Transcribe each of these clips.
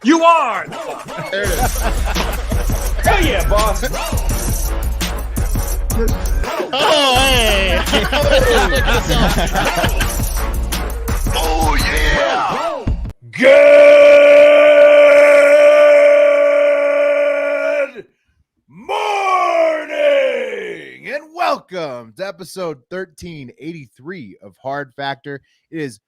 You are! There it is. Hell yeah, boss! Oh, hey! Oh, yeah! Good morning and welcome to episode 1383 of Hard Factor. It is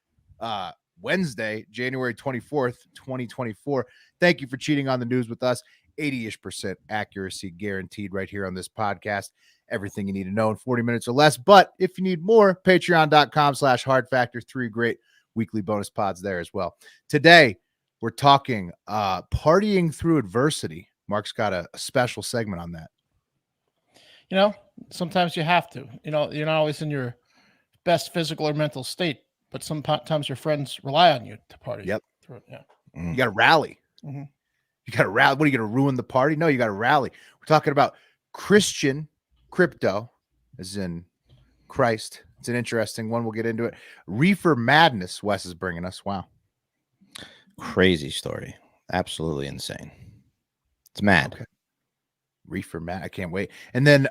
Wednesday, January 24th, 2024. Thank you for cheating on the news with us. 80-ish% accuracy guaranteed right here on this podcast. Everything you need to know in 40 minutes or less. But if you need more, patreon.com/hardfactor. 3 great weekly bonus pods there as well. Today, we're talking partying through adversity. Mark's got a special segment on that. You know, sometimes you have to. You know, you're not always in your best physical or mental state, but sometimes your friends rely on you to party. Yep. Through it. Yeah. You got to rally. Mm-hmm. You got to rally. What are you going to ruin the party? No, you got to rally. We're talking about Christian crypto, as in Christ. It's an interesting one. We'll get into it. Reefer madness, Wes is bringing us. Wow. Crazy story. Absolutely insane. It's mad. Okay. Reefer mad. I can't wait. And then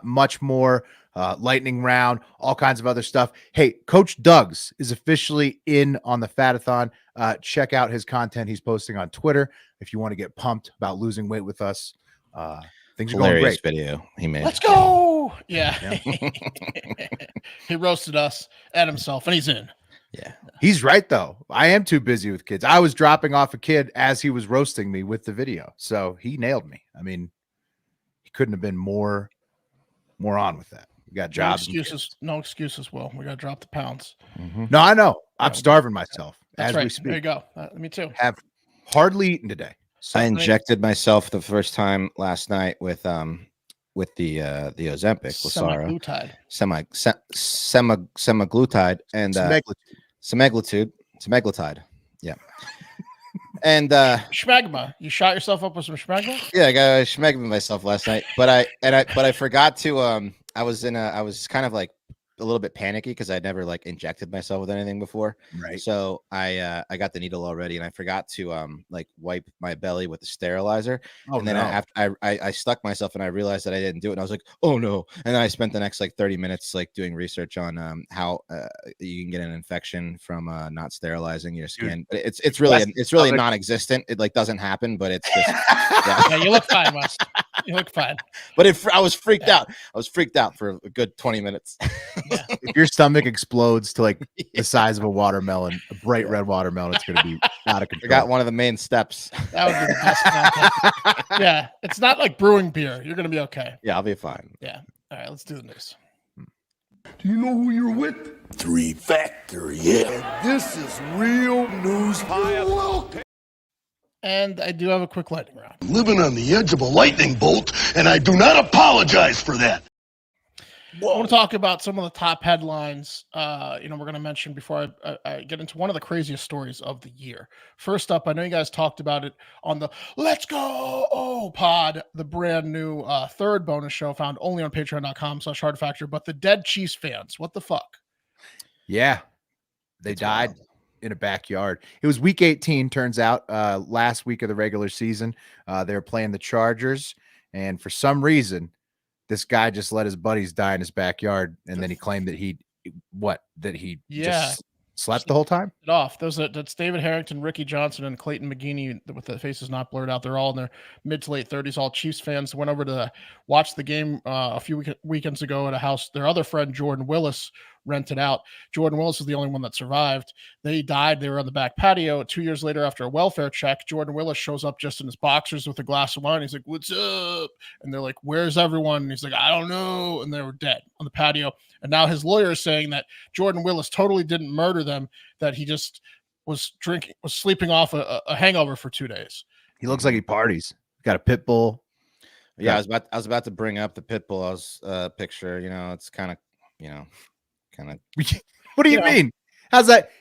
much more. Lightning round, all kinds of other stuff. Hey, Coach Doug's is officially in on the fat-a-thon. Check out his content he's posting on Twitter if you want to get pumped about losing weight with us. Things are going great. Video he made. Let's go. Yeah. He roasted us and himself, and he's in. Yeah. He's right, though. I am too busy with kids. I was dropping off a kid as he was roasting me with the video. So he nailed me. I mean, he couldn't have been more on with that. We got jobs. No excuses, Will. We got to drop the pounds. Mm-hmm. No, I know. I'm starving myself as we speak. There you go. Me too. Have hardly eaten today. So I injected myself the first time last night with the Ozempic, Semaglutide. Semaglutide and semaglutide. Yeah. And schmegma. You shot yourself up with some schmegma? Yeah, I got schmegma myself last night, but I forgot to I was kind of like a little bit panicky because I'd never like injected myself with anything before. Right. So I got the needle already and I forgot to like wipe my belly with the sterilizer. Oh, and then after I stuck myself and I realized that I didn't do it. And I was like, oh no. And then I spent the next like 30 minutes like doing research on how you can get an infection from not sterilizing your skin. But it's really non-existent. It like doesn't happen, but it's just yeah, you look fine, Wes. You look fine. But I was freaked out. I was freaked out for a good 20 minutes. Yeah. If your stomach explodes to like the size of a watermelon, a bright red watermelon, it's going to be out of control. Forgot one of the main steps. That would be the best content. Yeah. It's not like brewing beer. You're going to be okay. Yeah, I'll be fine. Yeah. All right. Let's do the news. Do you know who you're with? 3-Factor, yeah. This is real news. And I do have a quick lightning round. Living on the edge of a lightning bolt, and I do not apologize for that. I want to talk about some of the top headlines. We're going to mention before I get into one of the craziest stories of the year. First up, I know you guys talked about it on the Let's Go pod, the brand new third bonus show found only on patreon.com/hardfactor. But the dead Chiefs fans, what the fuck? Yeah, they died in a backyard. It was week 18, turns out, last week of the regular season. They were playing the Chargers, and for some reason, this guy just let his buddies die in his backyard, and then he claimed that he just slept the whole time. That's David Harrington, Ricky Johnson, and Clayton McGeeney with the faces not blurred out. They're all in their mid to late 30s, all Chiefs fans. Went over to watch the game a few weekends ago at a house their other friend Jordan Willis rented out. Jordan Willis was the only one that survived. They died. They were on the back patio. 2 years later, after a welfare check, Jordan Willis shows up just in his boxers with a glass of wine. He's like, "What's up?" And they're like, "Where's everyone?" And he's like, "I don't know." And they were dead on the patio. And now his lawyer is saying that Jordan Willis totally didn't murder them, that he just was sleeping off a hangover for 2 days. He looks like he parties. Got a pit bull. Yeah, I was about to bring up the pit bull picture. It's kind of. What do you mean? How's that?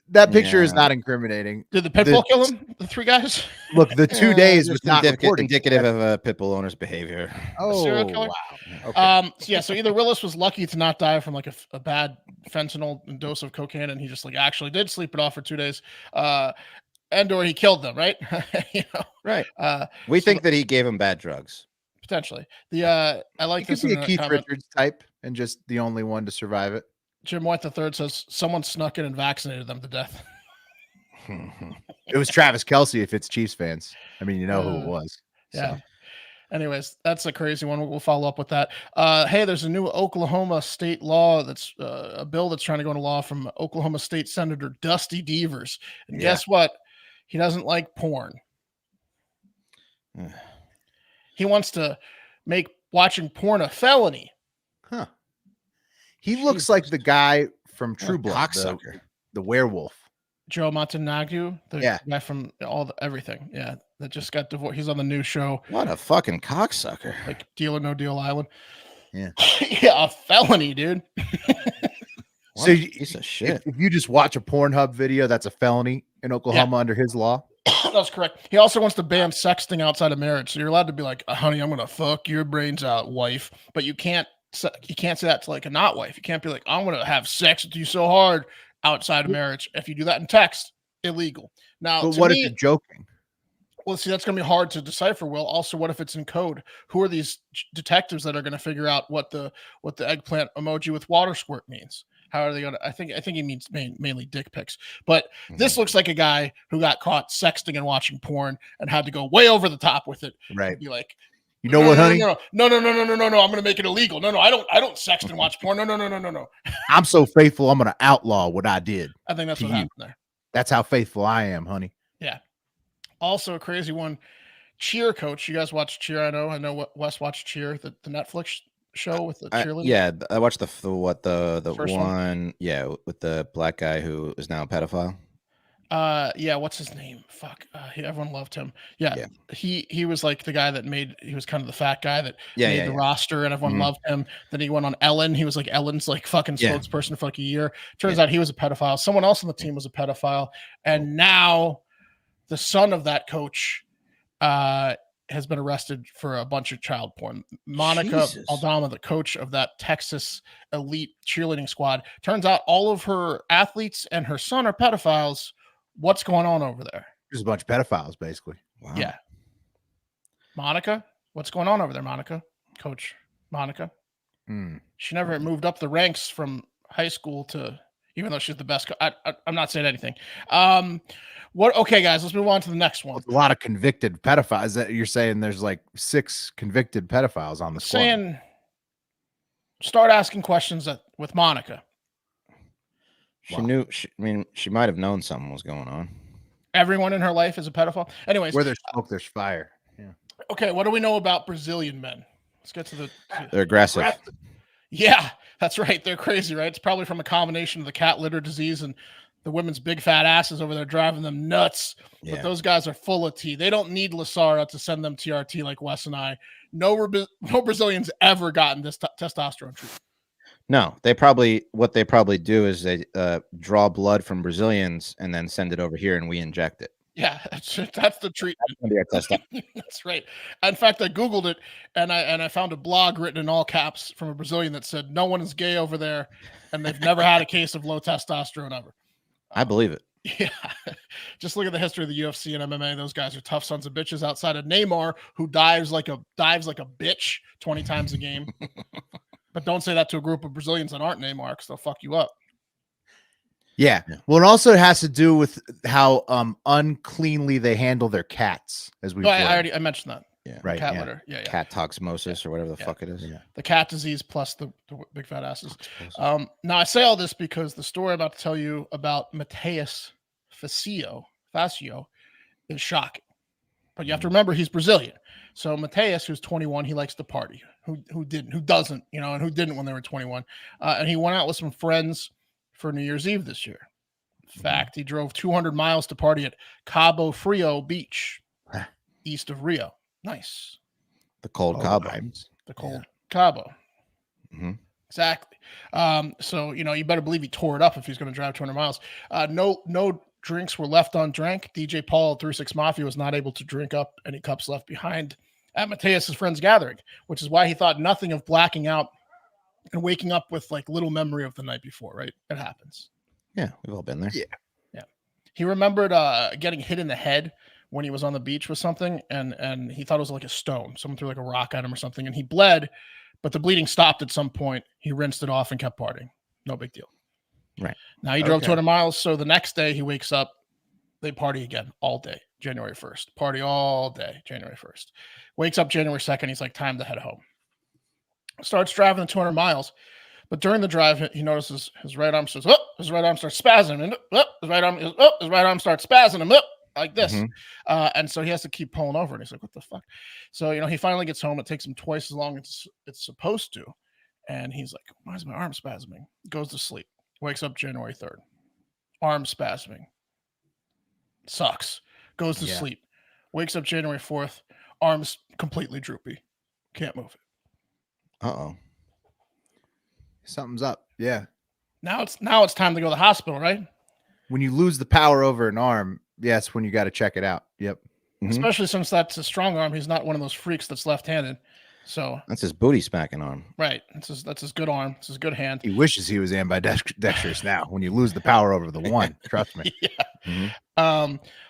That picture is not incriminating. Did the pit bull kill him? The 3 guys? Look, the 2 days was not indicative of a pit bull owner's behavior. Oh, serial killer? Wow. Okay. So either Willis was lucky to not die from like a bad fentanyl dose of cocaine, and he just like actually did sleep it off for 2 days. or he killed them, right? Right. We think that he gave him bad drugs. Potentially. I like He could this be in a the Keith comment. Richards type and just the only one to survive it. Jim White III says someone snuck in and vaccinated them to death. It was Travis Kelce if it's Chiefs fans. I mean, you know who it was. Yeah. So. Anyways, that's a crazy one. We'll follow up with that. Hey, there's a new Oklahoma state law that's a bill that's trying to go into law from Oklahoma State Senator Dusty Deevers. And guess what? He doesn't like porn. He wants to make watching porn a felony. Huh. He looks like the guy from True Blood, Cocksucker. the werewolf. Joe Montenegro, the Yeah. guy from everything. Yeah, that just got divorced. He's on the new show, What a fucking cocksucker. like Deal or No Deal Island. Yeah. Yeah, a felony, dude. What So a piece of shit. if you just watch a Pornhub video, that's a felony in Oklahoma under his law. That's correct. He also wants to ban sexting outside of marriage. So you're allowed to be like, honey, I'm gonna fuck your brains out, wife. But you can't say that to like a not wife. You can't be like, I'm gonna have sex with you so hard outside of marriage. If you do that in text, illegal. Now, But what if you're joking? Well, see, that's going to be hard to decipher, Will. Also, what if it's in code? Who are these detectives that are going to figure out what the eggplant emoji with water squirt means? How are they going to? I think he means mainly dick pics. But this looks like a guy who got caught sexting and watching porn and had to go way over the top with it. Right. Be like, You know what, honey? No. I'm going to make it illegal. No, I don't sext and watch porn. No. I'm so faithful. I'm going to outlaw what I did. I think that's To what you. happened there. That's how faithful I am, honey. Yeah. Also a crazy one. Cheer coach. You guys watch Cheer? I know what Wes watched Cheer, the Netflix show with the cheerleader. Yeah, I watched the First one. Yeah, with the black guy who is now a pedophile. Yeah, what's his name? Fuck. Everyone loved him. Yeah. He was like the guy that he was kind of the fat guy that made the roster and everyone loved him. Then he went on Ellen. He was like Ellen's like fucking spokesperson for like a year. Turns out he was a pedophile. Someone else on the team was a pedophile. And now the son of that coach has been arrested for a bunch of child porn. Monica Aldama, the coach of that Texas elite cheerleading squad. Turns out all of her athletes and her son are pedophiles. What's going on over there? There's a bunch of pedophiles, basically. Wow. Yeah. Monica, what's going on over there, Monica? Coach Monica. She never moved up the ranks from high school to, even though she's the best. I'm not saying anything. Okay, guys, let's move on to the next one. A lot of convicted pedophiles. That you're saying there's like 6 convicted pedophiles on the squad. Start asking questions with Monica. She knew. She might have known something was going on. Everyone in her life is a pedophile. Anyways, Where there's smoke, there's fire. Yeah. Okay, what do we know about Brazilian men? Let's get to They're aggressive. Yeah, that's right. They're crazy, right? It's probably from a combination of the cat litter disease and the women's big fat asses over there driving them nuts. Yeah. But those guys are full of tea. They don't need Lasara to send them TRT like Wes and I. No Brazilians ever gotten this testosterone treatment. No, what they probably do is they draw blood from Brazilians and then send it over here and we inject it. Yeah, that's the treatment. That's right. In fact, I Googled it and I found a blog written in all caps from a Brazilian that said no one is gay over there and they've never had a case of low testosterone ever. I believe it. Yeah. Just look at the history of the UFC and MMA. Those guys are tough sons of bitches outside of Neymar, who dives like a bitch 20 times a game. But don't say that to a group of Brazilians that aren't Neymar because they'll fuck you up. Yeah. Well, it also has to do with how uncleanly they handle their cats, as we. I mentioned that. Yeah. Right. Cat litter. Yeah. Cat toxmosis or whatever the fuck it is. Yeah. The cat disease plus the big fat asses. Now I say all this because the story I'm about to tell you about Mateus Facio is shocking. But you have to remember he's Brazilian. So Mateus, who's 21, he likes to party. Who doesn't, and who didn't when they were 21. And he went out with some friends for New Year's Eve this year. In fact, he drove 200 miles to party at Cabo Frio Beach, east of Rio. Nice. The cold Cabo. The cold Cabo. Mm-hmm. Exactly. So, you better believe he tore it up if he's going to drive 200 miles. No drinks were left undrank. DJ Paul, 36 Mafia, was not able to drink up any cups left behind at Mateus's friend's gathering, which is why he thought nothing of blacking out and waking up with like little memory of the night before, right? It happens. Yeah, we've all been there. Yeah. He remembered getting hit in the head when he was on the beach with something, and he thought it was like a stone. Someone threw like a rock at him or something, and he bled, but the bleeding stopped at some point. He rinsed it off and kept partying. No big deal. Right. Now he drove 200 miles, so the next day he wakes up, they party again all day, January 1st. Party all day, January 1st. Wakes up January 2nd, he's like, time to head home. Starts driving the 200 miles, but during the drive, he notices his right arm says, his right arm starts spazzing, and his right arm starts spazzing him like this. And so he has to keep pulling over, and he's like, what the fuck? So, he finally gets home. It takes him twice as long as it's supposed to. And he's like, why is my arm spasming? Goes to sleep. Wakes up January 3rd. Arm spasming. Sucks. Goes to sleep. Wakes up January 4th. Arms completely droopy. Can't move it. Uh-oh. Something's up. Yeah. Now it's time to go to the hospital, right? When you lose the power over an arm, yes, when you got to check it out. Yep. Especially since that's a strong arm. He's not one of those freaks that's left-handed. So that's his booty smacking arm. Right. That's his good arm. It's his good hand. He wishes he was ambidextrous now. When you lose the power over the one, trust me.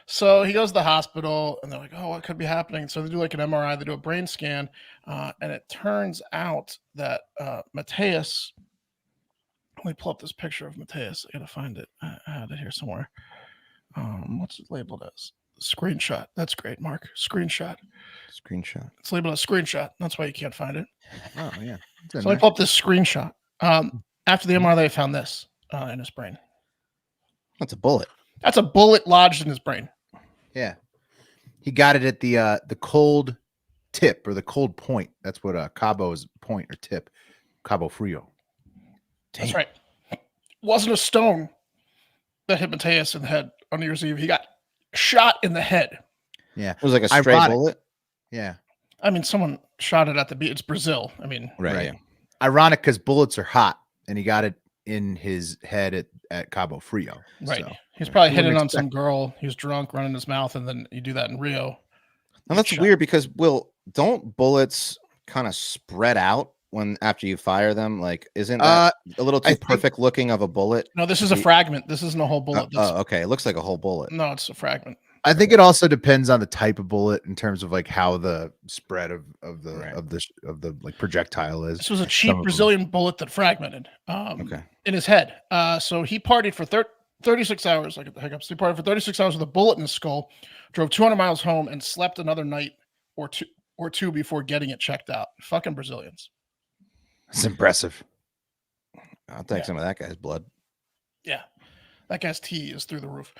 So he goes to the hospital, and they're like, oh, what could be happening? So they do like an MRI, they do a brain scan, and it turns out that Mateus, let me pull up this picture of Mateus. I gotta find it. I had it here somewhere. What's it labeled as? Screenshot. That's great, Mark. Screenshot. It's labeled as screenshot. That's why you can't find it. Oh, yeah. So I pull up this screenshot. After the MRI, they found this in his brain. That's a bullet. That's a bullet lodged in his brain. Yeah. He got it at the cold tip or the cold point. That's what Cabo's point or tip. Cabo Frio. Damn. That's right. It wasn't a stone that hit Mateus in the head on New Year's Eve. He got shot in the head. Yeah. It was like a stray bullet. Yeah. I mean, someone shot it at the beach. It's Brazil. I mean, right. Yeah. Ironic because bullets are hot, and he got it in his head at Cabo Frio. Right. So, he's probably hitting on some girl. He was drunk, running his mouth, and then you do that in Rio. Now that's weird because don't bullets kind of spread out after you fire them? Like, isn't that a little too perfect looking of a bullet? No, this is a fragment. This isn't a whole bullet. Oh, okay. It looks like a whole bullet. No, it's a fragment. I think it also depends on the type of bullet in terms of like how the spread of the like projectile is. This was a cheap Brazilian bullet that fragmented in his head. So he partied for 36 hours. I get the hiccups. He partied for 36 hours with a bullet in his skull, drove 200 miles home, and slept another night or two before getting it checked out. Fucking Brazilians. It's impressive. I'll take some of that guy's blood. Yeah. That guy's T is through the roof.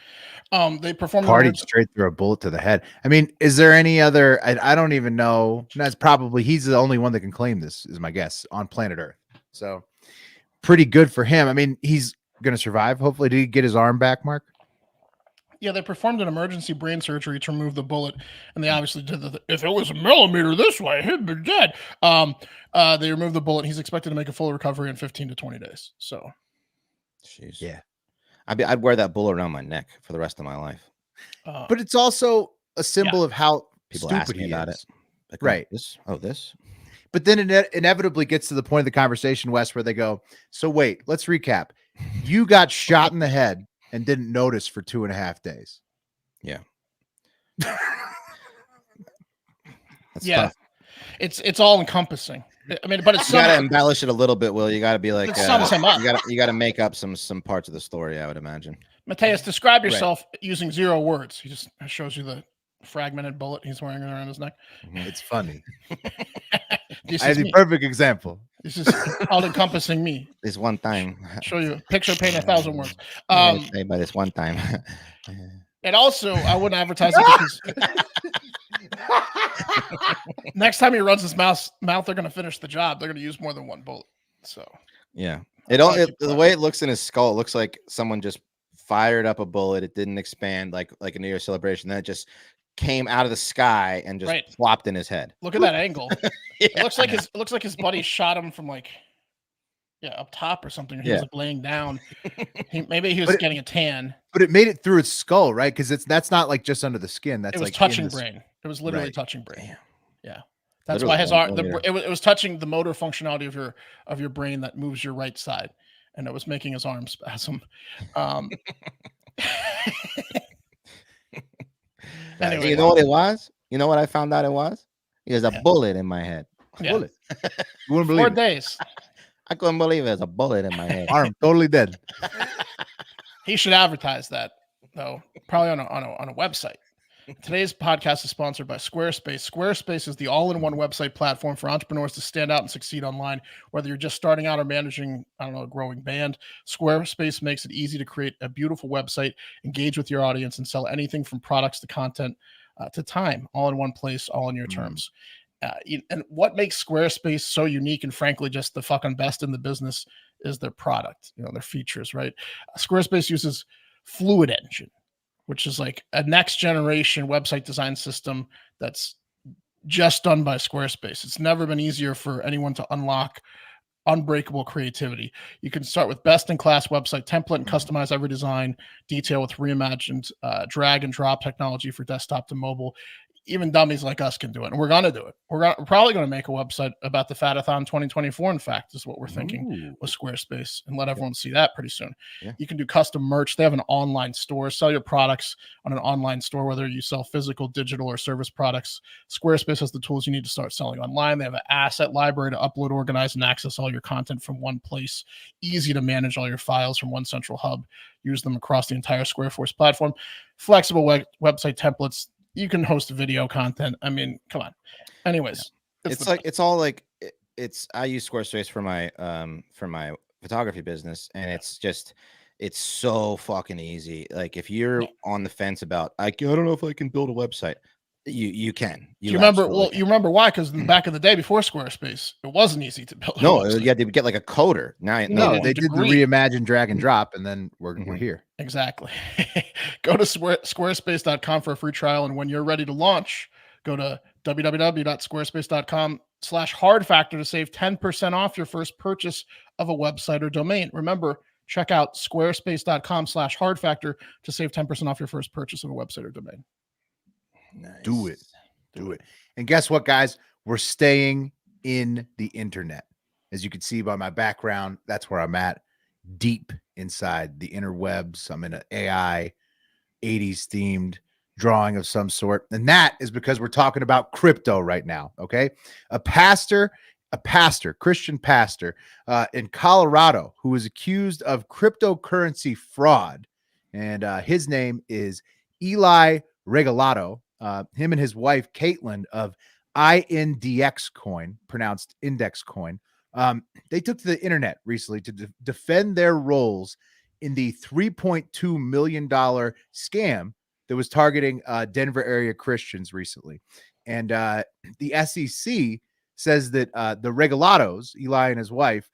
They performed partied straight through a bullet to the head. I mean, is there any other? I don't even know. That's probably he's the only one that can claim this, is my guess, on planet Earth. So pretty good for him. I mean, he's gonna survive. Hopefully, did he get his arm back, Mark? Yeah, they performed an emergency brain surgery to remove the bullet, and they obviously did if it was a millimeter this way, he'd be dead. They removed the bullet. He's expected to make a full recovery in 15 to 20 days. So, jeez, yeah. I'd wear that bullet around my neck for the rest of my life. But it's also a symbol of how people stupid ask me about it. Like, right. This. But then it inevitably gets to the point of the conversation, Wes, where they go, so wait, let's recap. You got shot in the head and didn't notice for 2.5 days. Yeah. That's tough. It's all encompassing. I mean, but it's you gotta embellish it a little bit, Will. You gotta be like you gotta make up some parts of the story, I would imagine. Mateus, describe yourself using 0 words. He just shows you the fragmented bullet he's wearing around his neck. It's funny. This is a perfect example. This is all encompassing me. This one time. Show you picture paint 1,000 words. Say by this one time. And also, I wouldn't advertise it because next time he runs his mouth, they're going to finish the job. They're going to use more than 1 bullet. So yeah, the way it looks in his skull, it looks like someone just fired up a bullet. It didn't expand like a New Year's celebration. Then it just came out of the sky and just plopped in his head. Look at that angle. It looks like his buddy shot him from up top or something. He was like laying down. Maybe he was getting a tan. But it made it through his skull, right? Because that's not like just under the skin. That's it was like touching brain. It was literally touching brain. Damn. Yeah, that's why his arm. It was touching the motor functionality of your brain that moves your right side, and it was making his arm spasm. Anyway. You know what it was? You know what I found out it was? It was a bullet in my head. A Yeah. bullet. You wouldn't believe 4 it. days. I couldn't believe it. There's a bullet in my head. Arm totally dead. He should advertise that, though, probably on a website. Today's podcast is sponsored by Squarespace. Squarespace is the all-in-one website platform for entrepreneurs to stand out and succeed online. Whether you're just starting out or managing, a growing band, Squarespace makes it easy to create a beautiful website, engage with your audience, and sell anything from products to content to time, all in one place, all on your terms. And what makes Squarespace so unique and frankly just the fucking best in the business is their product, their features, right? Squarespace uses Fluid Engine, which is like a next generation website design system that's just done by Squarespace. It's never been easier for anyone to unlock unbreakable creativity. You can start with best-in-class website template and customize every design detail with reimagined drag and drop technology for desktop to mobile. Even dummies like us can do it, and we're going to do it. We're probably going to make a website about the fat-a-thon 2024, in fact, is what we're thinking with Squarespace, and let everyone see that pretty soon. Yeah. You can do custom merch. They have an online store. Sell your products on an online store, whether you sell physical, digital, or service products. Squarespace has the tools you need to start selling online. They have an asset library to upload, organize, and access all your content from one place. Easy to manage all your files from one central hub. Use them across the entire Squareforce platform. Flexible website templates. You can host video content. I mean, come on. Anyways, I use Squarespace for my photography business, and it's so fucking easy. Like if you're on the fence about, I don't know if I can build a website, you can. You remember? Well, you remember why? Because back in the day before Squarespace, it wasn't easy to build. No, you had to get like a coder. Now, they did the reimagined drag and drop, and then we're here. Exactly. Go to squarespace.com for a free trial, and when you're ready to launch, go to www.squarespace.com/hardfactor to save 10% off your first purchase of a website or domain. Remember, check out squarespace.com/hardfactor to save 10% off your first purchase of a website or domain. Nice. Do it. And guess what, guys? We're staying in the internet. As you can see by my background, that's where I'm at, deep inside the interwebs. I'm in an AI 80s themed drawing of some sort. And that is because we're talking about crypto right now. Okay. A Christian pastor in Colorado who was accused of cryptocurrency fraud. And his name is Eli Regalado. Him and his wife, Caitlin, of INDX coin, pronounced index coin. They took to the internet recently to defend their roles in the $3.2 million scam that was targeting Denver area Christians recently. And the SEC says that the Regalados, Eli and his wife,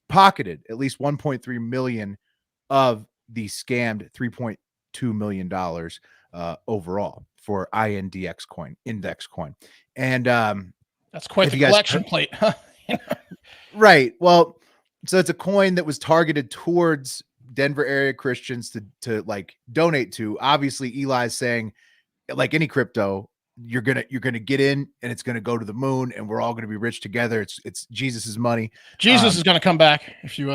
pocketed at least $1.3 million of the scammed $3.2 million overall for INDX coin, index coin. And that's quite the collection plate. Right. Well, so it's a coin that was targeted towards Denver area Christians to like donate to. Obviously, Eli's saying, like any crypto, you're gonna get in and it's gonna go to the moon and we're all gonna be rich together. It's Jesus's money. Jesus is gonna come back if you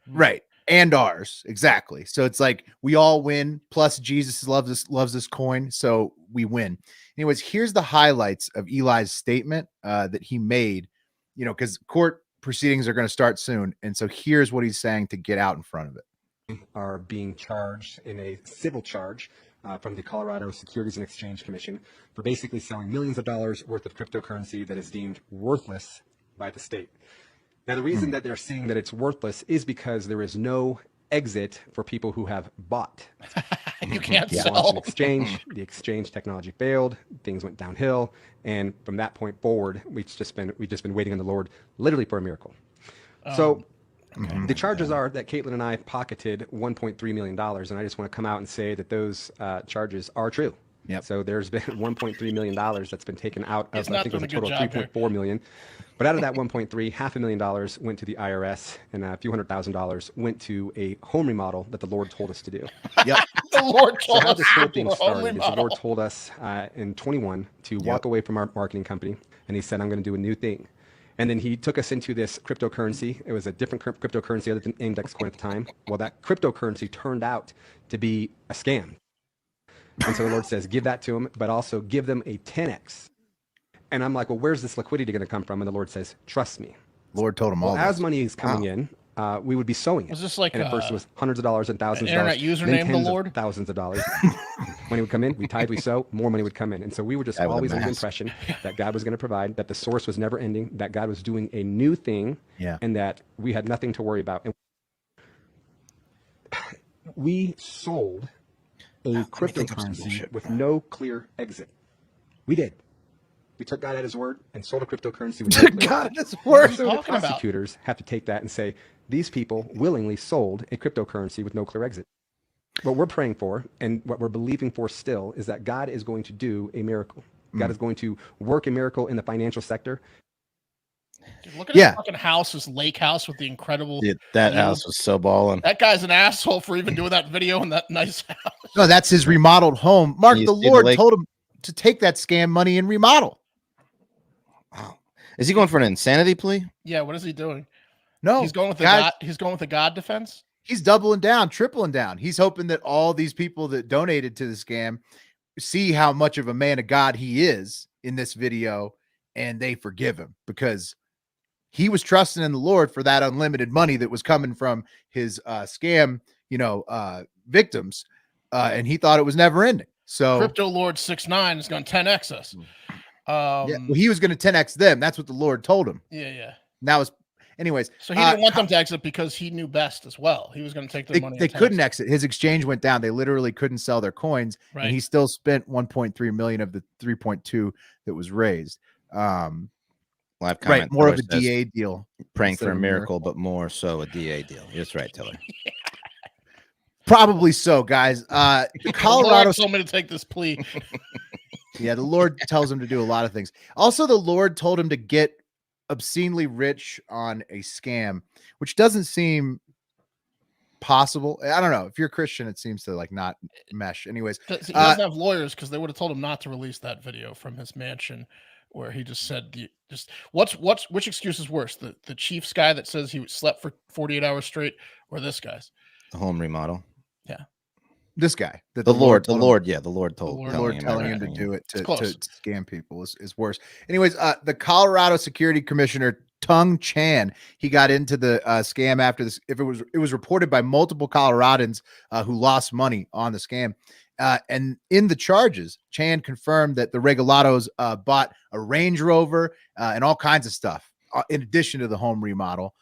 right. And ours, exactly. So it's like we all win. Plus, Jesus loves this coin, so we win. Anyways, here's the highlights of Eli's statement that he made. Because court proceedings are going to start soon, and so here's what he's saying to get out in front of it. Are being charged in a civil charge from the Colorado Securities and Exchange Commission for basically selling millions of dollars worth of cryptocurrency that is deemed worthless by the state. Now, the reason that they're saying that it's worthless is because there is no exit for people who have bought. You can't sell. sell. An exchange, the exchange technology failed, things went downhill, and from that point forward, we've just been waiting on the Lord, literally for a miracle. So the charges are that Caitlin and I pocketed $1.3 million, and I just want to come out and say that those charges are true. Yep. So there's been $1.3 million that's been taken out of, I think it was a total of $3.4 million. But out of that 1.3, $500,000 went to the IRS, and a few $100,000 went to a home remodel that the Lord told us to do. Yep. The Lord told so how us this whole to thing do a home started is the remodel. Lord told us in 21 to walk away from our marketing company, and he said, I'm going to do a new thing. And then he took us into this cryptocurrency. It was a different cryptocurrency other than index coin at the time. Well, that cryptocurrency turned out to be a scam. And so the Lord says, give that to them, but also give them a 10x. And I'm like, well, where's this liquidity going to come from? And the Lord says, trust me. Lord told him all Well, as this. money is coming in, we would be sowing it. Was this like and at first it was hundreds of dollars and thousands of internet dollars. username, then tens the Lord? of thousands of dollars. Money would come in, we tithe, we sow, more money would come in. And so we were just always under the impression that God was going to provide, that the source was never ending, that God was doing a new thing, and that we had nothing to worry about. And we sold a cryptocurrency with no clear exit. We did. We took God at his word and sold a cryptocurrency with no clear God exit. at his word. So the talking about? prosecutors have to take that and say, these people willingly sold a cryptocurrency with no clear exit. What we're praying for and what we're believing for still is that God is going to do a miracle. God is going to work a miracle in the financial sector. Dude, look at his fucking house, his lake house with the incredible. Dude, that house was so balling. That guy's an asshole for even doing that video in that nice house. No, that's his remodeled home. Mark, You the see the Lord lake? told him to take that scam money and remodel. Wow. Is he going for an insanity plea? Yeah, what is he doing? No, He's going with the God- God. He's going with the God defense. He's doubling down, tripling down. He's hoping that all these people that donated to the scam see how much of a man of God he is in this video, and they forgive him because he was trusting in the Lord for that unlimited money that was coming from his scam, victims, and he thought it was never ending. So Crypto Lord 6ix9ine is going to 10x us. well, he was going to 10x them. That's what the Lord told him. Yeah. And that was, anyways. So he didn't want them to exit because he knew best as well. He was going to take their money. They couldn't exit. His exchange went down. They literally couldn't sell their coins, Right. and he still spent 1.3 million of the 3.2 that was raised. Live comment. Right, more of a Taylor says, DA deal. Praying instead for of a miracle, but more so a DA deal. That's right, Taylor. Probably so, guys. The Colorado Lord told me to take this plea. Yeah, the Lord tells him to do a lot of things. Also, the Lord told him to get obscenely rich on a scam, which doesn't seem possible. I don't know. If you're a Christian, it seems to like not mesh. Anyways, He doesn't have lawyers because they would have told him not to release that video from his mansion where he just said, which excuse is worse? The Chiefs guy that says he slept for 48 hours straight, or this guy's? The home remodel. Yeah. This guy, that The Lord told telling him to do it to scam people is worse. Anyways, the Colorado Security Commissioner Tung Chan, he got into the scam after this. It was reported by multiple Coloradans who lost money on the scam. And in the charges, Chan confirmed that the Regulados bought a Range Rover and all kinds of stuff in addition to the home remodel.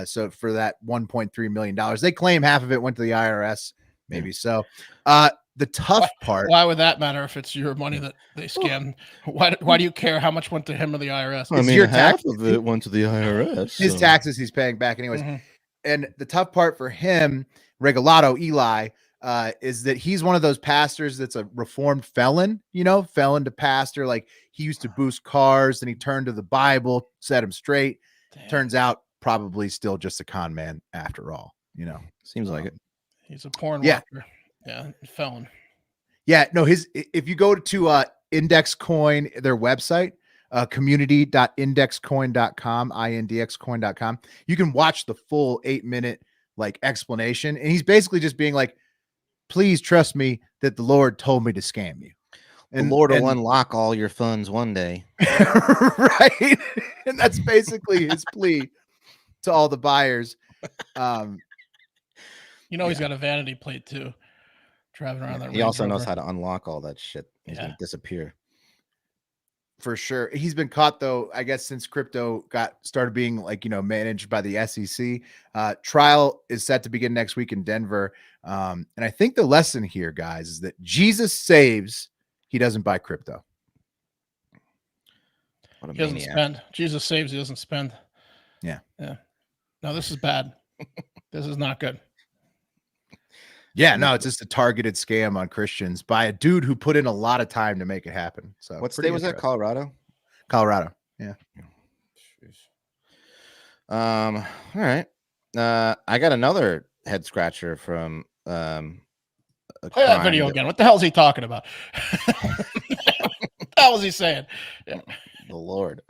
So for that $1.3 million, they claim half of it went to the IRS. Maybe so. The tough part. Why would that matter if it's your money that they scammed? Why do you care how much went to him or the IRS? I mean, your half of it went to the IRS. His taxes he's paying back anyways. Mm-hmm. And the tough part for him, Regalado Eli, is that he's one of those pastors that's a reformed felon, felon to pastor. Like he used to boost cars, and he turned to the Bible, set him straight. Damn. Turns out probably still just a con man after all, Seems like it. He's a porn worker. Yeah, felon. Yeah, no, if you go to Index Coin, their website, community.indexcoin.com, indxcoin.com, you can watch the full 8-minute explanation. And he's basically just being like, please trust me that the Lord told me to scam you. And the Lord will unlock all your funds one day. Right. And that's basically his plea to all the buyers. He's got a vanity plate too, driving around that. He also knows how to unlock all that shit. He's gonna disappear for sure. He's been caught though, I guess, since crypto started being managed by the SEC. Trial is set to begin next week in Denver. And I think the lesson here, guys, is that Jesus saves, he doesn't buy crypto. He doesn't spend. Jesus saves, he doesn't spend. Yeah. No, this is bad. This is not good. Yeah, no, it's just a targeted scam on Christians by a dude who put in a lot of time to make it happen. So what state was that? Colorado? Colorado. Yeah. All right. I got another head scratcher from play that video again. What the hell is he talking about? What the hell was he saying? Yeah. The Lord.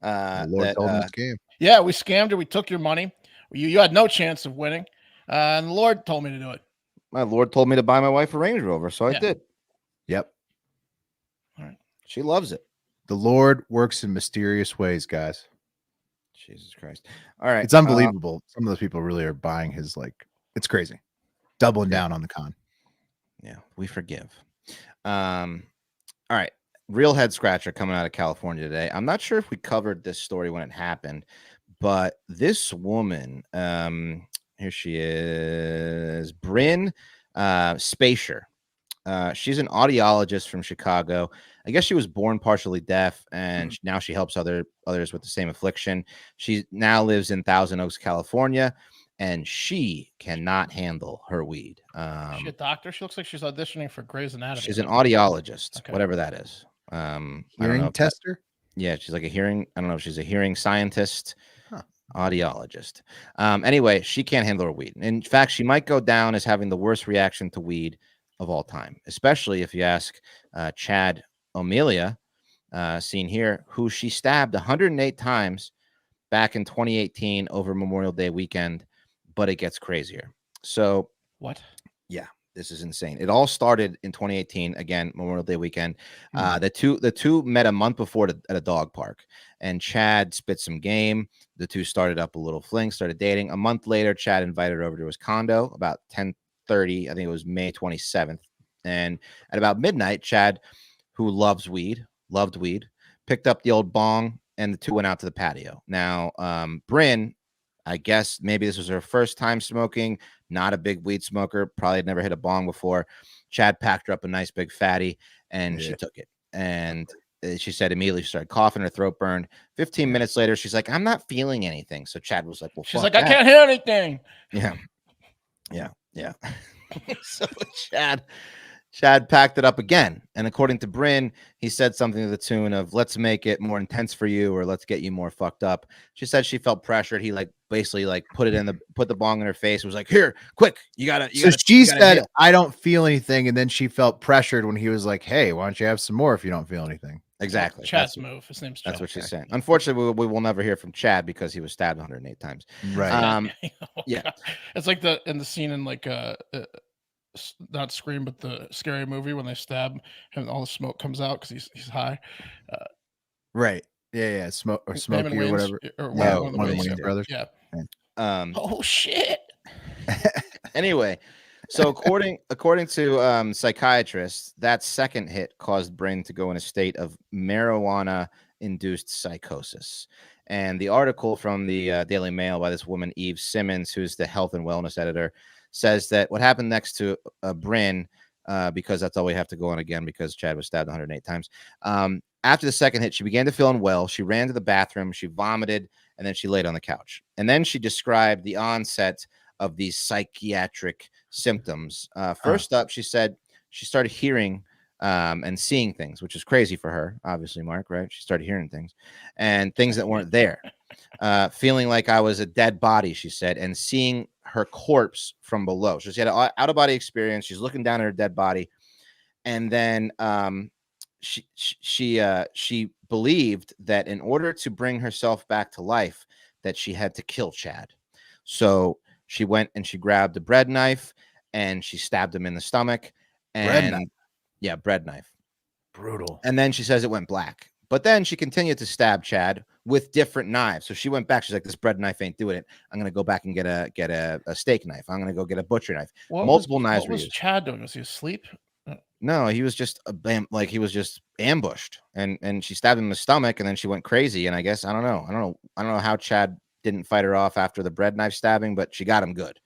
The Lord told him this game. Yeah, we scammed her. We took your money. You had no chance of winning. And the Lord told me to do it. My Lord told me to buy my wife a Range Rover, so I did. Yep. All right. She loves it. The Lord works in mysterious ways, guys. Jesus Christ. All right. It's unbelievable. Some of those people really are buying his, it's crazy. Doubling down on the con. Yeah, we forgive. All right. Real head scratcher coming out of California today. I'm not sure if we covered this story when it happened, but this woman, here she is, Bryn Spacer. She's an audiologist from Chicago. I guess she was born partially deaf, and now she helps others with the same affliction. She now lives in Thousand Oaks, California, and she cannot handle her weed. Is she a doctor? She looks like she's auditioning for Grey's Anatomy. She's an audiologist, whatever that is. Hearing tester? Yeah, she's like I don't know if she's a hearing scientist, audiologist. Anyway, she can't handle her weed. In fact, she might go down as having the worst reaction to weed of all time, especially if you ask Chad O'Melia, seen here, who she stabbed 108 times back in 2018 over Memorial Day weekend, but it gets crazier. So what? Yeah, this is insane. It all started in 2018, again, Memorial Day weekend. The two met a month before at a dog park, and Chad spit some game. The two started up a little fling, started dating. A month later, Chad invited her over to his condo about 10:30. I think it was May 27th. And at about midnight, Chad, who loved weed, picked up the old bong, and the two went out to the patio. Now, Bryn, I guess maybe this was her first time smoking, not a big weed smoker, probably had never hit a bong before. Chad packed her up a nice big fatty, and she took it. And she said immediately she started coughing, her throat burned. 15 minutes later, she's like, I'm not feeling anything. So Chad was like, well, she's like, I can't hear anything. Yeah. So Chad packed it up again. And according to Bryn, he said something to the tune of, let's make it more intense for you, or let's get you more fucked up. She said she felt pressured. He basically put the bong in her face. It was like, here, quick. She said, I don't feel anything. And then she felt pressured when he was like, hey, why don't you have some more if you don't feel anything? Exactly. Chad's move. His name's Chad. That's what she's saying. Unfortunately, we will never hear from Chad because he was stabbed 108 times. Right. Yeah. It's like in the scene in not Scream, but the Scary Movie when they stab him and all the smoke comes out because he's high. Right. Yeah. Smokey or whatever. Or one of the Wayans brothers. Yeah. Oh shit. Anyway, so according to psychiatrists, that second hit caused Bryn to go in a state of marijuana-induced psychosis. And the article from the Daily Mail by this woman, Eve Simmons, who's the health and wellness editor, says that what happened next to Bryn, because that's all we have to go on again because Chad was stabbed 108 times. After the second hit, she began to feel unwell. She ran to the bathroom, she vomited, and then she laid on the couch. And then she described the onset of these psychiatric symptoms. First up, she said she started hearing and seeing things, which is crazy for her, obviously, Mark, right? She started hearing things and things that weren't there. Feeling like I was a dead body, she said, and seeing her corpse from below. So she had an out-of-body experience. She's looking down at her dead body. And then she believed that in order to bring herself back to life, that she had to kill Chad. So she went and she grabbed a bread knife and she stabbed him in the stomach. And bread knife. Brutal. And then she says it went black. But then she continued to stab Chad with different knives. So she went back. She's like, this bread knife ain't doing it. I'm going to go back and get a steak knife. I'm going to go get a butcher knife. Multiple knives. What was Chad doing? Was he asleep? No, he was just he was just ambushed, and she stabbed him in the stomach, and then she went crazy. And I guess I don't know how Chad didn't fight her off after the bread knife stabbing, but she got him good.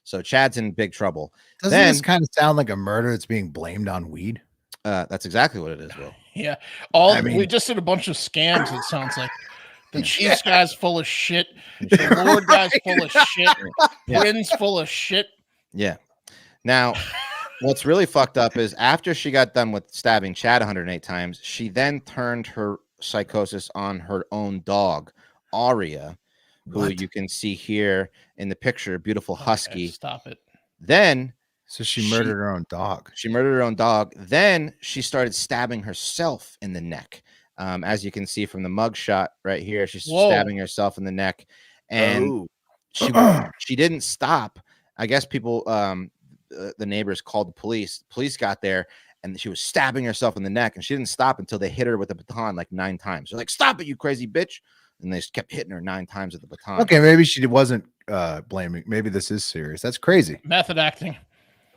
So Chad's in big trouble. Doesn't this kind of sound like a murder that's being blamed on weed? That's exactly what it is, Will. Yeah. We just did a bunch of scams, it sounds like. The Chiefs guy's full of shit. The Lord guy's full of shit. Bryn's full of shit. Yeah. Now, what's really fucked up is after she got done with stabbing Chad 108 times, she then turned her psychosis on her own dog, Aria, who you can see here in the picture, beautiful husky. Stop it. Then so she murdered her own dog. She murdered her own dog. Then she started stabbing herself in the neck As you can see from the mug shot right here, she's Whoa. stabbing herself in the neck, and she didn't stop. I guess people, the neighbors called the police. Police got there, and she was stabbing herself in the neck, and she didn't stop until they hit her with a baton like 9 times. They're like, "Stop it, you crazy bitch!" And they just kept hitting her 9 times with the baton. Okay, maybe she wasn't blaming. Maybe this is serious. That's crazy. Method acting.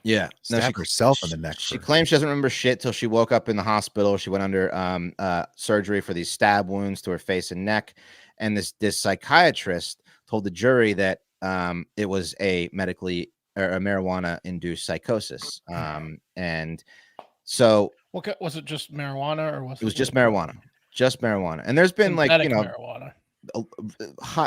Yeah, Stab herself in the neck. She claims she doesn't remember shit till she woke up in the hospital. She went under surgery for these stab wounds to her face and neck, and this psychiatrist told the jury that it was a marijuana induced psychosis, and so what was it? Just marijuana, or was it was just marijuana? Just marijuana. And there's been synthetic like marijuana.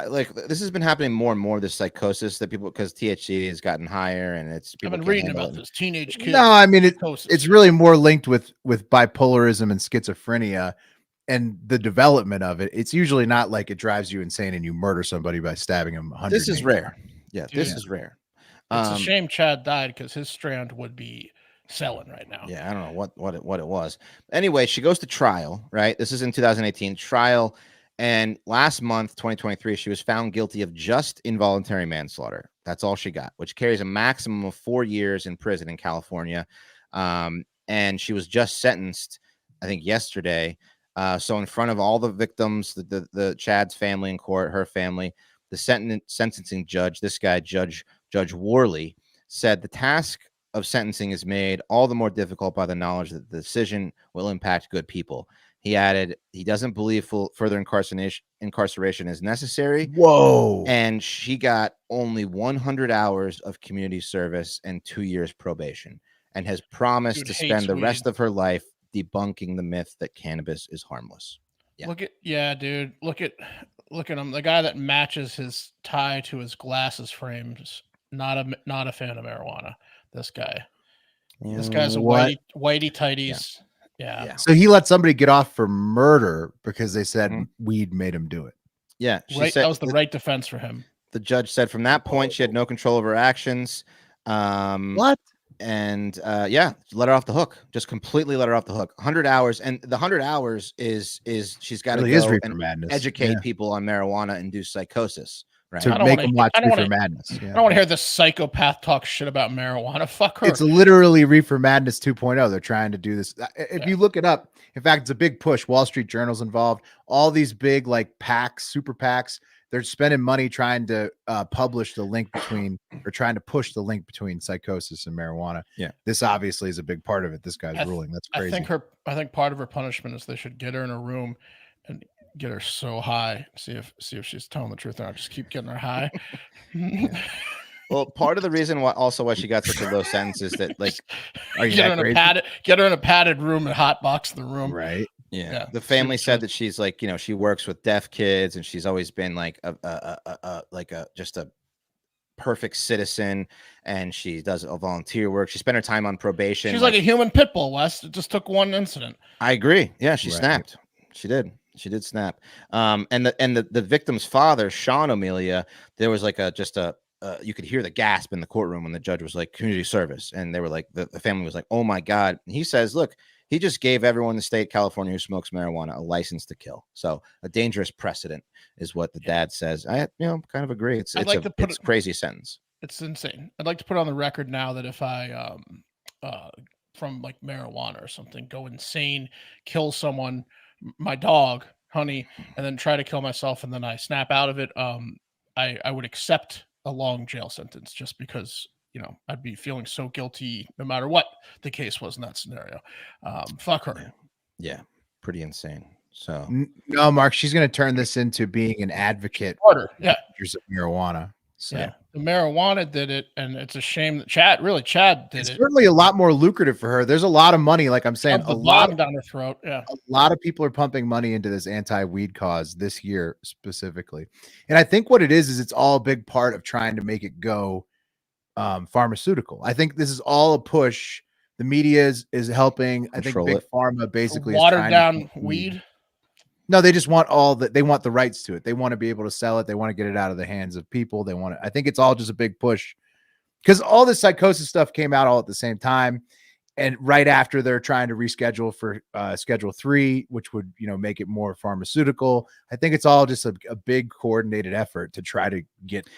Like this has been happening more and more, this psychosis that people, because THC has gotten higher, and it's I've people been can't reading handle about it. this teenage kid. No, I mean psychosis. it's really more linked with bipolarism and schizophrenia and the development of it. It's usually not like it drives you insane and you murder somebody by stabbing them 100. This is rare. Yeah, Dude, this is rare. It's a shame Chad died, because his strand would be selling right now. Yeah, I don't know what it was. Anyway, she goes to trial, right? This is in 2018 trial. And last month, 2023, she was found guilty of just involuntary manslaughter. That's all she got, which carries a maximum of 4 years in prison in California. And she was just sentenced, I think, yesterday. So in front of all the victims, the Chad's family in court, her family, the sentencing judge, this guy, Judge Worley, said the task of sentencing is made all the more difficult by the knowledge that the decision will impact good people. He added he doesn't believe further incarceration is necessary. Whoa. And she got only 100 hours of community service and 2 years probation, and has promised to spend the rest of her life debunking the myth that cannabis is harmless. Yeah. Dude. Look at him. The guy that matches his tie to his glasses frames. Not a fan of marijuana. This guy. This guy's a whitey tighties. Yeah. So he let somebody get off for murder because they said weed made him do it. Yeah. Right. That was the right defense for him. The judge said from that point she had no control over her actions. What? And yeah, let her off the hook. Just completely let her off the hook. 100 hours, and the 100 hours is she's got to go and educate people on marijuana-induced psychosis. Right. To make them watch Reefer Madness. I don't want to hear this psychopath talk shit about marijuana. Fuck her. It's literally Reefer Madness 2.0. They're trying to do this. If you look it up, in fact, it's a big push. Wall Street Journal's involved. All these big like PACs, super PACs, they're spending money trying to publish the link between, or trying to push the link between psychosis and marijuana. Yeah. This obviously is a big part of it. This guy's ruling. That's crazy. I think part of her punishment is they should get her in a room and get her so high, see if she's telling the truth or not. Just keep getting her high. Well, part of the reason why she got such a low sentence is that, like, get her in a padded room and hotbox the room. Right. Yeah. The family said that she's like, she works with deaf kids, and she's always been like just a perfect citizen, and she does a volunteer work. She spent her time on probation. She's like a human pit bull, Wes. It just took one incident. I agree. Yeah, she snapped. She did snap. And the victim's father, Sean Amelia, there was like you could hear the gasp in the courtroom when the judge was like, community service. And they were like, the family was like, oh my God. And he says, look, he just gave everyone in the state of California who smokes marijuana a license to kill. So a dangerous precedent is what the dad says. I kind of agree. It's a crazy sentence. It's insane. I'd like to put on the record now that if I from like marijuana or something go insane, kill someone, my dog, Honey, and then try to kill myself, and then I snap out of it, I would accept a long jail sentence, just because I'd be feeling so guilty no matter what the case was in that scenario. Fuck her. Yeah, pretty insane. So no, Mark, she's going to turn this into being an advocate. Yeah, of marijuana. So. Yeah, the marijuana did it, and it's a shame that Chad did it. Certainly a lot more lucrative for her. There's a lot of money, like I'm saying, a lot down her throat. Yeah, a lot of people are pumping money into this anti-weed cause this year specifically, and I think what it is it's all a big part of trying to make it go pharmaceutical. I think this is all a push. The media is helping. I think Big Pharma basically watered down weed. No, they just want they want the rights to it. They want to be able to sell it. They want to get it out of the hands of people. I think it's all just a big push, because all this psychosis stuff came out all at the same time. and right after they're trying to reschedule for Schedule 3, which would, make it more pharmaceutical. I think it's all just a big coordinated effort to try to get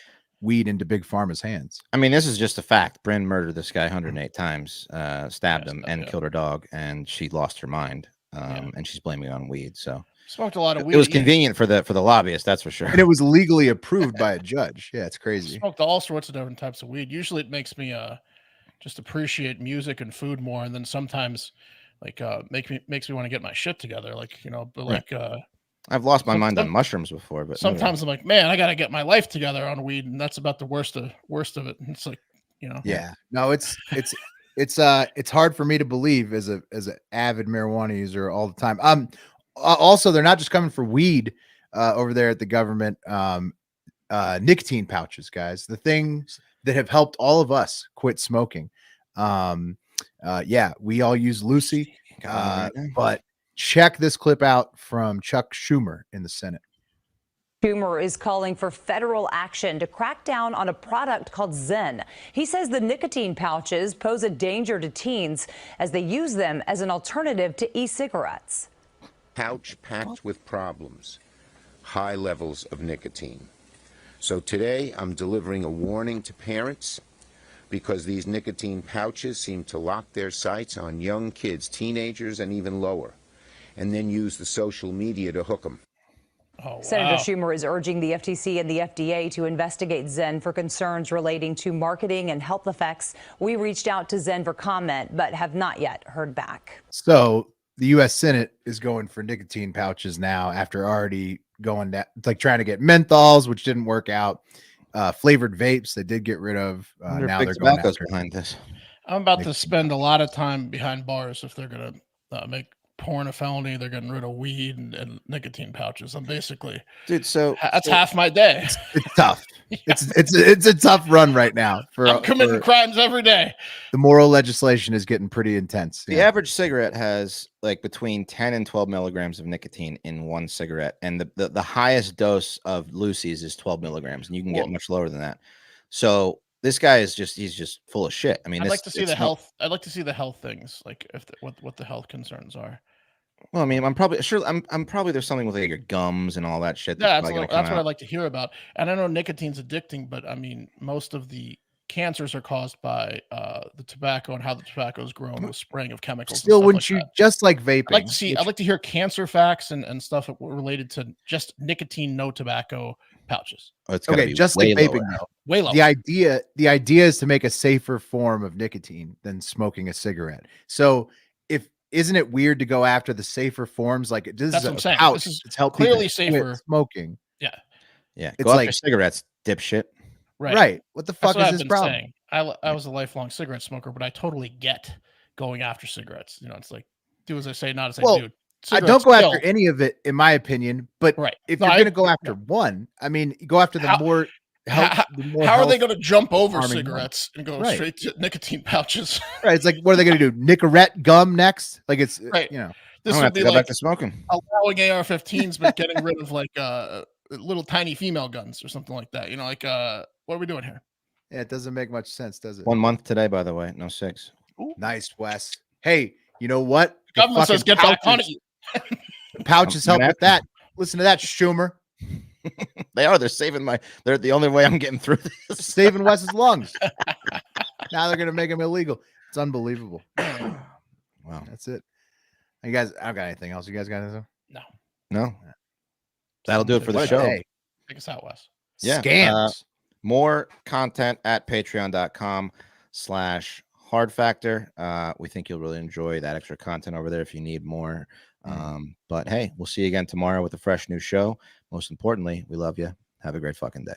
weed into Big Pharma's hands. I mean, this is just a fact. Bryn murdered this guy 108 times, stabbed him, and killed her dog, and she lost her mind. And she's blaming it on weed. So smoked a lot of weed. It was convenient for the lobbyists, that's for sure. And it was legally approved by a judge. Yeah, it's crazy. Smoked all sorts of different types of weed. Usually, it makes me just appreciate music and food more, and then sometimes makes me want to get my shit together. I've lost my mind on mushrooms before, but sometimes I'm like, man, I gotta get my life together on weed, and that's about the worst of it. And it's like, yeah, no, it's hard for me to believe as an avid marijuana user all the time. Also, they're not just coming for weed over there at the government. Nicotine pouches, guys, the things that have helped all of us quit smoking. We all use Lucy, but check this clip out from Chuck Schumer in the Senate. Schumer is calling for federal action to crack down on a product called Zen. He says the nicotine pouches pose a danger to teens as they use them as an alternative to e-cigarettes. Pouch packed with problems, high levels of nicotine. So today I'm delivering a warning to parents because these nicotine pouches seem to lock their sights on young kids, teenagers, and even lower, and then use the social media to hook them. Oh, wow. Senator Schumer is urging the FTC and the FDA to investigate Zen for concerns relating to marketing and health effects. We reached out to Zen for comment, but have not yet heard back. So the U.S. Senate is going for nicotine pouches now after already going down, trying to get menthols, which didn't work out. Flavored vapes they did get rid of. Now they're going after behind this. I'm about to spend a lot of time behind bars if they're gonna make porn a felony. They're getting rid of weed and nicotine pouches. I'm basically, dude. So that's half my day. It's tough. Yeah. It's a tough run right now. I'm committing crimes every day. The moral legislation is getting pretty intense. The average cigarette has between 10 and 12 milligrams of nicotine in one cigarette, and the highest dose of Lucy's is 12 milligrams, and you can get much lower than that. So this guy is he's just full of shit. I mean, I'd like to see the health. I'd like to see the health things, what the health concerns are. Well, I mean, I'm probably there's something with your gums and all that shit. That's what I'd like to hear about. And I know nicotine's addicting, but I mean, most of the cancers are caused by the tobacco and how the tobacco is grown with spraying of chemicals. Still, wouldn't you just like vaping? I'd like to hear cancer facts and stuff related to just nicotine, no tobacco pouches. Okay, just like vaping though. Way lower. The idea is to make a safer form of nicotine than smoking a cigarette. So isn't it weird to go after the safer forms? Like this is a pouch. It's help clearly safer smoking. Yeah. It's go after cigarettes, dipshit. Right. What the fuck is this problem? Saying. I was a lifelong cigarette smoker, but I totally get going after cigarettes. It's like do as I say, not as I do. I don't go after any of it, in my opinion. But if you're going to go after one, I mean, go after the more. How are they going to jump over cigarettes and go straight to nicotine pouches? Right. It's like, what are they going to do? Nicorette gum next? Like it's right. This would be go back to smoking, allowing AR-15s, but getting rid of little tiny female guns or something like that. What are we doing here? Yeah, it doesn't make much sense, does it? 1 month today, by the way, no 6. Ooh. Nice, Wes. Hey, you know what? The government says get back on it. The pouches help with that. Listen to that, Schumer. They're the only way I'm getting through this. Saving Wes's lungs. Now they're gonna make them illegal. It's unbelievable. Wow, that's it. You guys, I don't got anything else. You guys got anything? No. That'll do it for the show. Take us out, Wes. Yeah. Scams. More content at patreon.com/hardfactor. We think you'll really enjoy that extra content over there if you need more. But hey, we'll see you again tomorrow with a fresh new show. Most importantly, we love you. Have a great fucking day.